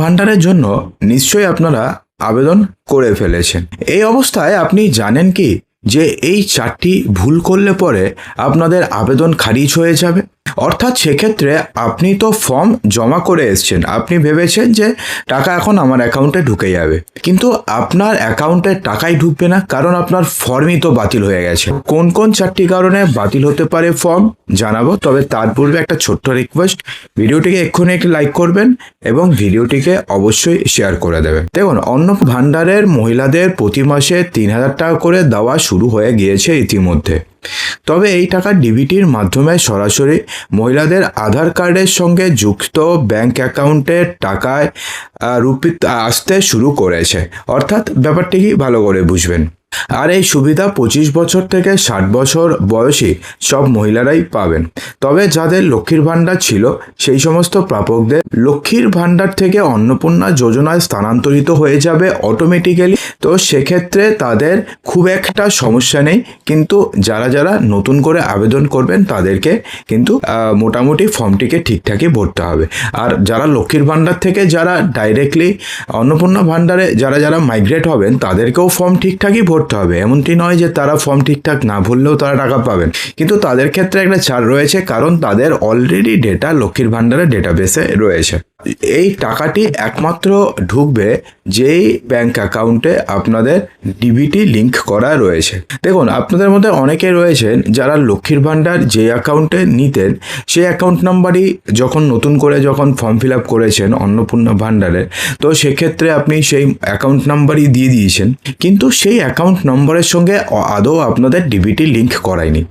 ভাণ্ডারের জন্য নিশ্চয়ই আপনারা আবেদন করে ফেলেছেন। এই অবস্থায় আপনি জানেন কি যে এই 4টি ভুল করলে পরে আপনাদের আবেদন খারিজ হয়ে যাবে। অর্থাৎ সেক্ষেত্রে আপনি তো ফর্ম জমা করে এসছেন, আপনি ভেবেছেন যে টাকা এখন আমার অ্যাকাউন্টে ঢুকে যাবে, কিন্তু আপনার অ্যাকাউন্টে টাকাই ঢুকবে না, কারণ আপনার ফর্মই তো বাতিল হয়ে গেছে। কোন কোন 4টি কারণে বাতিল হতে পারে ফর্ম জানাবো, তবে তার পূর্বে একটা ছোট্ট রিকোয়েস্ট, ভিডিওটিকে এক্ষুনি একটি লাইক করবেন এবং ভিডিওটিকে অবশ্যই শেয়ার করে দেবেন। দেখুন, অন্ন ভাণ্ডারের মহিলাদের প্রতি মাসে 3000 টাকা করে দেওয়া শুরু হয়ে গিয়েছে ইতিমধ্যে। তবে এই টাকা ডিবিটির মাধ্যমে সরাসরি মহিলাদের আধার কার্ডের সঙ্গে যুক্ত ব্যাংক অ্যাকাউন্টের টাকায় রূপিত আসতে শুরু করেছে। অর্থাৎ ব্যাপারটি কি ভালো করে বুঝবেন। আর এই সুবিধা 25 বছর থেকে 60 বছর বয়সী সব মহিলারাই পাবেন। তবে যাদের লক্ষ্মীর ভাণ্ডার ছিল সেই সমস্ত প্রাপকদের লক্ষ্মীর ভাণ্ডার থেকে অন্নপূর্ণা যোজনায় স্থানান্তরিত হয়ে যাবে অটোমেটিক্যালি। তো সেক্ষেত্রে তাদের খুব একটা সমস্যা নেই, কিন্তু যারা যারা নতুন করে আবেদন করবেন তাদেরকে কিন্তু মোটামুটি ফর্মটিকে ঠিকঠাকই ভরতে হবে। আর যারা লক্ষ্মীর ভাণ্ডার থেকে যারা ডাইরেক্টলি অন্নপূর্ণা ভাণ্ডারে যারা যারা মাইগ্রেট হবেন তাদেরকেও ফর্ম ঠিকঠাকই ভরতে হবে। এমনটি নয় যে তারা ফর্ম ঠিকঠাক না ভরলেও তারা টাকা পাবেন, কিন্তু তাদের ক্ষেত্রে একটা ছাড় রয়েছে, কারণ তাদের অলরেডি ডেটা লক্ষ্মীর ভাণ্ডারের ডেটাবেসে রয়েছে। এই টাকাটি একমাত্র ঢুকবে যেই ব্যাংক অ্যাকাউন্টে আপনাদের ডিবিটি লিঙ্ক করা রয়েছে। দেখুন, আপনাদের মধ্যে অনেকে রয়েছেন যারা লক্ষ্মীর ভাণ্ডার যে অ্যাকাউন্টে নিতেন সেই অ্যাকাউন্ট নাম্বারই যখন নতুন করে যখন ফর্ম ফিল আপ করেছেন অন্নপূর্ণা ভাণ্ডারের, তো সেক্ষেত্রে আপনি সেই অ্যাকাউন্ট নাম্বারই দিয়ে দিয়েছেন, কিন্তু সেই অ্যাকাউন্ট নম্বরের সঙ্গে আদৌ আপনাদের ডিবিটি লিঙ্ক করায়নি।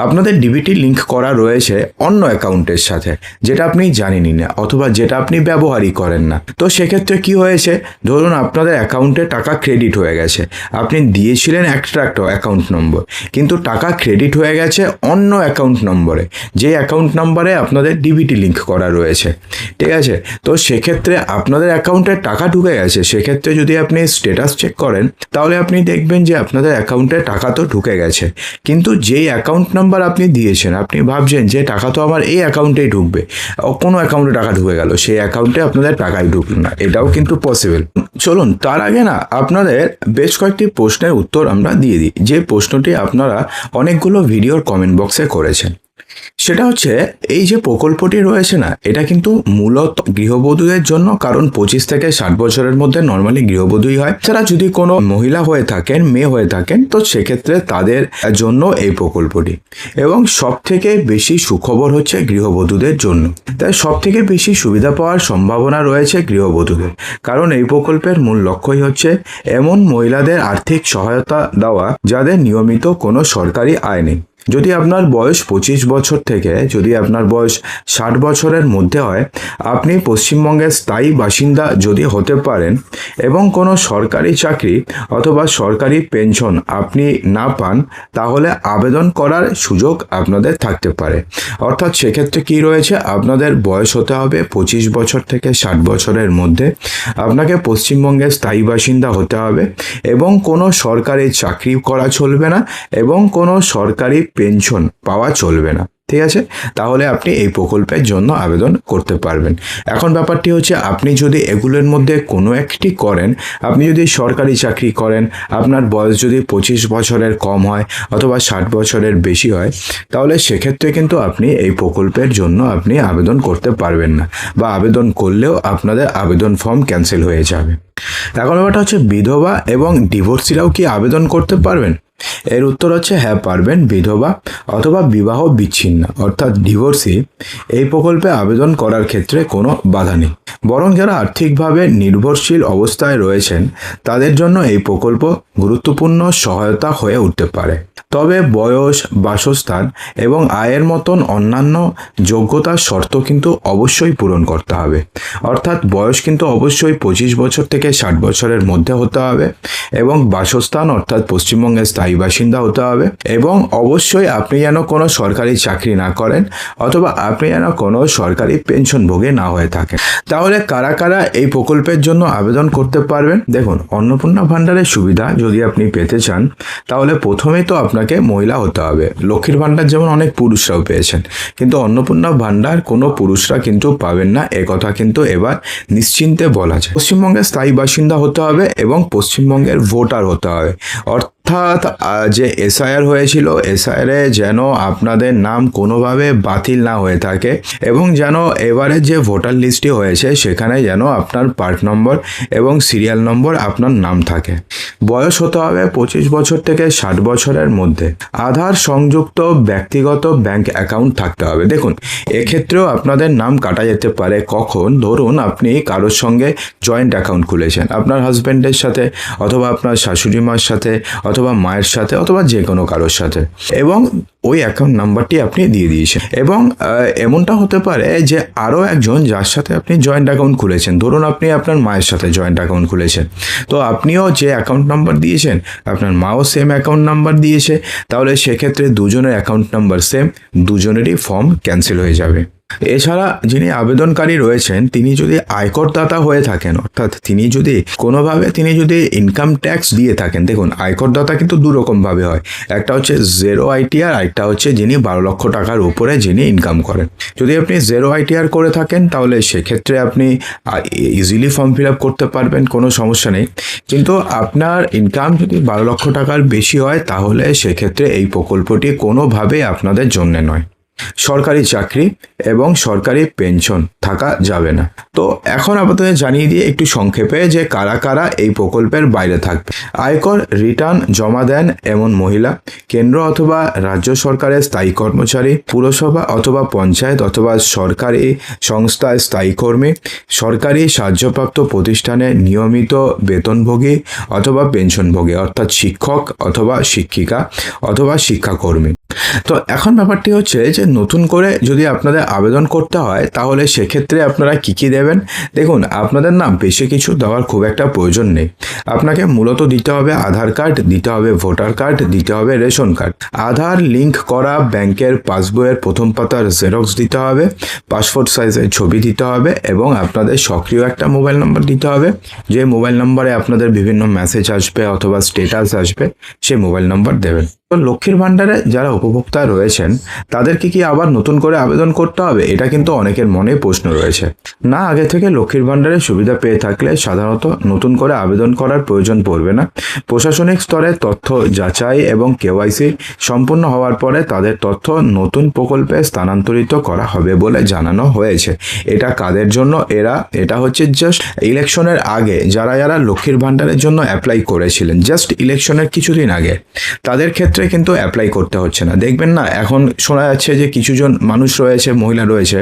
আপনাদের ডিবিটি লিঙ্ক করা রয়েছে অন্য অ্যাকাউন্টের সাথে, যেটা আপনি জানেনই না অথবা যেটা আপনি ব্যবহারই করেন না। তো সেক্ষেত্রে কি হয়েছে, ধরুন আপনাদের অ্যাকাউন্টে টাকা ক্রেডিট হয়ে গেছে, আপনি দিয়েছিলেন একটা অ্যাকাউন্ট নম্বর, কিন্তু টাকা ক্রেডিট হয়ে গেছে অন্য অ্যাকাউন্ট নম্বরে, যে অ্যাকাউন্ট নম্বরে আপনাদের ডিবিটি লিঙ্ক করা রয়েছে। ঠিক আছে, তো সেক্ষেত্রে আপনাদের অ্যাকাউন্টে টাকা ঢুকে গেছে। সেক্ষেত্রে যদি আপনি স্ট্যাটাস চেক করেন তাহলে আপনি দেখবেন যে আপনাদের অ্যাকাউন্টে টাকা তো ঢুকে গেছে, কিন্তু যেই অ্যাকাউন্ট নাম্বার আপনি দিয়েছেন আপনি ভাবছেন যে টাকা তো আমার এই অ্যাকাউন্টেই ঢুকবে, কোনো অ্যাকাউন্টে টাকা ঢুকে গেল, সেই অ্যাকাউন্টে আপনাদের টাকাই ঢুকলো না। এটাও কিন্তু পসিবল। চলুন তার আগে না আপনাদের বেশ কয়েকটি প্রশ্নের উত্তর আমরা দিয়ে দিই, যে প্রশ্নটি আপনারা অনেকগুলো ভিডিওর কমেন্ট বক্সে করেছেন। সেটা হচ্ছে, এই যে প্রকল্পটি রয়েছে না, এটা কিন্তু মূলত গৃহবধূদের জন্য, কারণ 25 থেকে 60 বছরের মধ্যে নর্মালি গৃহবধূই হয়। তারা যদি কোনো মহিলা হয়ে থাকেন, মেয়ে হয়ে থাকেন, তো সেক্ষেত্রে তাদের জন্য এই প্রকল্পটি। এবং সব থেকে বেশি সুখবর হচ্ছে গৃহবধূদের জন্য, তাই সব থেকে বেশি সুবিধা পাওয়ার সম্ভাবনা রয়েছে গৃহবধূদের, কারণ এই প্রকল্পের মূল লক্ষ্যই হচ্ছে এমন মহিলাদের আর্থিক সহায়তা দেওয়া যাদের নিয়মিত কোনো সরকারি আয় নেই। যদি আপনার বয়স 25 বছর থেকে যদি আপনার বয়স 60 বছরের মধ্যে হয়, আপনি পশ্চিমবঙ্গের স্থায়ী বাসিন্দা যদি হতে পারেন এবং কোনো সরকারি চাকরি অথবা সরকারি পেনশন আপনি না পান, তাহলে আবেদন করার সুযোগ আপনাদের থাকতে পারে। অর্থাৎ সেক্ষেত্রে কি রয়েছে, আপনাদের বয়স হতে হবে 25 বছর থেকে 60 বছরের মধ্যে, আপনাকে পশ্চিমবঙ্গের স্থায়ী বাসিন্দা হতে হবে এবং কোনো সরকারি চাকরি করা চলবে না এবং কোনো সরকারি পেনশন পাওয়া চলবে না। ঠিক আছে, তাহলে আপনি এই প্রকল্পের জন্য আবেদন করতে পারবেন। এখন ব্যাপারটি হচ্ছে, আপনি যদি এগুলোর মধ্যে কোনো একটি করেন, আপনি যদি সরকারি চাকরি করেন, আপনার বয়স যদি 25 বছরের কম হয় অথবা 60 বছরের বেশি হয়, তাহলে সেক্ষেত্রে কিন্তু আপনি এই প্রকল্পের জন্য আপনি আবেদন করতে পারবেন না, বা আবেদন করলেও আপনাদের আবেদন ফর্ম ক্যান্সেল হয়ে যাবে। এখন ব্যাপারটা হচ্ছে, বিধবা এবং ডিভোর্সিরাও কি আবেদন করতে পারবেন? এর উত্তর হচ্ছে হ্যাঁ, পারবেন। বিধবা অথবা বিবাহ বিচ্ছিন্ন অর্থাৎ ডিভোর্সি এই প্রকল্পে আবেদন করার ক্ষেত্রে কোনো বাধা নেই, বরং যারা আর্থিকভাবে নির্ভরশীল অবস্থায় রয়েছেন তাদের জন্য এই প্রকল্প গুরুত্বপূর্ণ সহায়তা হয়ে উঠতে পারে। তবে বয়স, বাসস্থান এবং আয়ের মতন অন্যান্য যোগ্যতার শর্ত কিন্তু অবশ্যই পূরণ করতে হবে। অর্থাৎ বয়স কিন্তু অবশ্যই 25 বছর থেকে 60 বছরের মধ্যে হতে হবে এবং বাসস্থান অর্থাৎ পশ্চিমবঙ্গের স্থায়ী স্থায়ী বাসিন্দা হতে হবে এবং অবশ্যই আপনি যেন কোনো সরকারি চাকরি না করেন অথবা আপনি যেন কোনো সরকারি পেনশনভোগী না হয়ে থাকেন। তাহলে কারা কারা এই প্রকল্পের জন্য আবেদন করতে পারবেন? দেখুন, অন্নপূর্ণা ভাণ্ডারের সুবিধা যদি আপনি পেতে চান তাহলে প্রথমেই তো আপনাকে মহিলা হতে হবে। লক্ষ্মীর ভাণ্ডার যেমন অনেক পুরুষরাও পেয়েছেন, কিন্তু অন্নপূর্ণা ভাণ্ডার কোনো পুরুষরা কিন্তু পাবেন না, কথা কিন্তু এবার নিশ্চিন্তে বলা যায়। পশ্চিমবঙ্গের স্থায়ী বাসিন্দা হতে হবে এবং পশ্চিমবঙ্গের ভোটার হতে হবে। অর্থাৎ যে এসআইআর হয়েছিল, এসআইআরে যেন আপনাদের নাম কোনোভাবে বাতিল না হয়ে থাকে এবং যেন এবারে যে ভোটার লিস্টটি হয়েছে সেখানে যেন আপনার পার্ট নম্বর এবং সিরিয়াল নম্বর আপনার নাম থাকে। বয়স হতে হবে 25 বছর থেকে 60 বছরের মধ্যে। আধার সংযুক্ত ব্যক্তিগত ব্যাংক অ্যাকাউন্ট থাকতে হবে। দেখুন, এক্ষেত্রেও আপনাদের নাম কাটা যেতে পারে। কখন? ধরুন আপনি কারোর সঙ্গে জয়েন্ট অ্যাকাউন্ট খুলেছেন, আপনার হাজব্যান্ডের সাথে অথবা আপনার শাশুড়ি মার সাথে অথবা মায়ের সাথে অথবা যে কোনো কারোর সাথে, এবং ওই অ্যাকাউন্ট নাম্বারটি আপনি দিয়ে দিয়েছেন। এবং এমনটা হতে পারে যে আরও একজন যার সাথে আপনি জয়েন্ট অ্যাকাউন্ট খুলেছেন, ধরুন আপনি আপনার মায়ের সাথে জয়েন্ট অ্যাকাউন্ট খুলেছেন, তো আপনিও যে অ্যাকাউন্ট নাম্বার দিয়েছেন আপনার মাও সেম অ্যাকাউন্ট নাম্বার দিয়েছে, তাহলে সেক্ষেত্রে দুজনের অ্যাকাউন্ট নাম্বার সেম, দুজনেরই ফর্ম ক্যান্সেল হয়ে যাবে। এছাড়া যিনি আবেদনকারী রয়েছেন তিনি যদি আয়করদাতা হয়ে থাকেন, অর্থাৎ তিনি যদি কোনোভাবে ইনকাম ট্যাক্স দিয়ে থাকেন। দেখুন, আয়করদাতা কিন্তু দুরকমভাবে হয়, একটা হচ্ছে জেরো আইটিআর, আরেকটা হচ্ছে যিনি 12 লক্ষ টাকার উপরে যিনি ইনকাম করেন। যদি আপনি জেরো আইটিআর করে থাকেন তাহলে সেক্ষেত্রে আপনি ইজিলি ফর্ম ফিল আপ করতে পারবেন, কোনো সমস্যা নেই। কিন্তু আপনার ইনকাম যদি 12 লক্ষ টাকার বেশি হয় তাহলে সেক্ষেত্রে এই প্রকল্পটি কোনোভাবেই আপনাদের জন্য নয়। সরকারি চাকরি এবং সরকারি পেনশন থাকা যাবে না। তো এখন আপনাদের জানিয়ে দিয়ে একটু সংক্ষেপে যে কারা কারা এই প্রকল্পের বাইরে থাকবে। আয়কর রিটার্ন জমা দেন এমন মহিলা, কেন্দ্র অথবা রাজ্য সরকারের স্থায়ী কর্মচারী, পুরসভা অথবা পঞ্চায়েত অথবা সরকারি সংস্থায় স্থায়ী কর্মী, সরকারি সাহায্যপ্রাপ্ত প্রতিষ্ঠানে নিয়মিত বেতনভোগী অথবা পেনশনভোগী, অর্থাৎ শিক্ষক অথবা শিক্ষিকা অথবা শিক্ষাকর্মী। তো এখন ব্যাপারটি হচ্ছে যে নতুন করে যদি আপনাদের আবেদন করতে হয় তাহলে সেক্ষেত্রে আপনারা কি দেবেন? দেখুন, আপনাদের না বেশি কিছু দেওয়ার খুব একটা প্রয়োজন নেই। আপনাকে মূলত দিতে হবে আধার কার্ড, দিতে হবে ভোটার কার্ড, দিতে হবে রেশন কার্ড, আধার লিঙ্ক করা ব্যাংকের পাসবইয়ের প্রথম পাতার জেরক্স দিতে হবে, পাসপোর্ট সাইজের ছবি দিতে হবে এবং আপনাদের সক্রিয় একটা মোবাইল নাম্বার দিতে হবে। যে মোবাইল নাম্বারে আপনাদের বিভিন্ন মেসেজ আসবে অথবা স্ট্যাটাস আসবে সেই মোবাইল নাম্বার দেবেন। তো লক্ষ্মীর ভাণ্ডারে যারা উপভোক্তা রয়েছেন তাদেরকে কি আবার নতুন করে আবেদন করতে হবে? এটা কিন্তু অনেকের মনে প্রশ্ন রয়েছে। না, আগে থেকে লক্ষ্মীর ভাণ্ডারের সুবিধা পেয়ে থাকলে সাধারণত নতুন করে আবেদন করার প্রয়োজন পড়বে না। প্রশাসনিক স্তরে তথ্য যাচাই এবং কেওয়াইসি সম্পূর্ণ হওয়ার পরে তাদের তথ্য নতুন প্রকল্পে স্থানান্তরিত করা হবে বলে জানানো হয়েছে। এটা কাদের জন্য? এটা হচ্ছে জাস্ট ইলেকশনের আগে যারা লক্ষ্মীর ভাণ্ডারের জন্য অ্যাপ্লাই করেছিলেন, জাস্ট ইলেকশনের কিছুদিন আগে, তাদের ক্ষেত্রে কিন্তু অ্যাপ্লাই করতে হচ্ছে না। দেখবেন না, এখন শোনা যাচ্ছে যে কিছুজন মানুষ রয়েছে, মহিলা রয়েছে,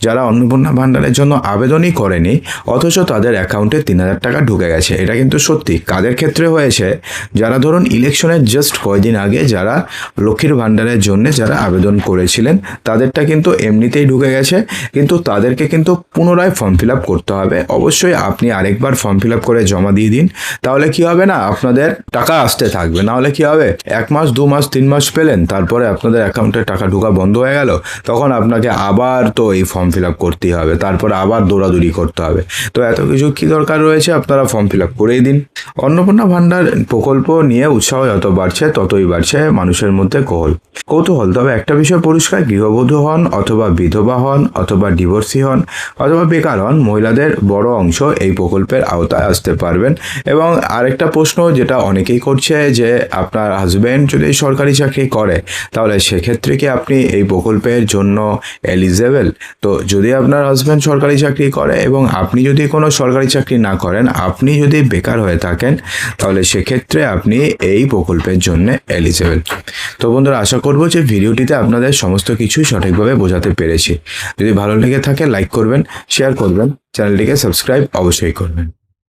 যারা অন্নপূর্ণা ভাণ্ডারের জন্য আবেদনই করেনি অথচ তাদের অ্যাকাউন্টে 3000 টাকা ঢুকে গেছে। এটা কিন্তু সত্যি। কাদের ক্ষেত্রে হয়েছে? যারা ধরুন ইলেকশনের জাস্ট কয়েকদিন আগে যারা লক্ষ্মীর ভাণ্ডারের জন্য যারা আবেদন করেছিলেন তাদেরটা কিন্তু এমনিতেই ঢুকে গেছে, কিন্তু তাদেরকে কিন্তু পুনরায় ফর্ম ফিল আপ করতে হবে। অবশ্যই আপনি আরেকবার ফর্ম ফিল আপ করে জমা দিয়ে দিন, তাহলে কি হবে না, আপনাদের টাকা আসতে থাকবে। নাহলে কি হবে, 1 মাস 2 মাস 3 মাস পেলেন, তারপরে আপনাদের অ্যাকাউন্টে টাকা ঢোকা বন্ধ হয়ে গেল, তখন আপনাকে আবার তো এই ফর্ম ফিল আপ করতেই হবে, তারপরে আবার দৌড়াদৌড়ি করতে হবে। তো এত কিছু কি দরকার রয়েছে, আপনারা ফর্ম ফিল আপ করেই দিন। অন্নপূর্ণা ভাণ্ডার প্রকল্প নিয়ে উৎসাহ যত বাড়ছে ততই বাড়ছে মানুষের মধ্যে কৌতূহল। তবে একটা বিষয় পরিষ্কার, গৃহবধূ হন অথবা বিধবা হন অথবা ডিভোর্সি হন অথবা বেকার হন, মহিলাদের বড় অংশ এই প্রকল্পের আওতায় আসতে পারবেন। এবং আরেকটা প্রশ্ন যেটা অনেকেই করছে যে আপনার হাজব্যান্ড যদি সরকারি চাকরি করে তাহলে সেক্ষেত্রে কি আপনি এই প্রকল্পের জন্য এলিজেবল? তো যদি আপনার হাজব্যান্ড সরকারি চাকরি করে এবং আপনি যদি কোনো সরকারি চাকরি না করেন, আপনি যদি বেকার হয়ে থাকেন, তাহলে সেক্ষেত্রে আপনি এই প্রকল্পের জন্য এলিজেবল। তো বন্ধুরা, আশা করব যে ভিডিওটিতে আপনাদের সমস্ত কিছু সঠিকভাবে বোঝাতে পেরেছি। যদি ভালো লেগে থাকে লাইক করবেন, শেয়ার করবেন, চ্যানেলটিকে সাবস্ক্রাইব অবশ্যই করবেন।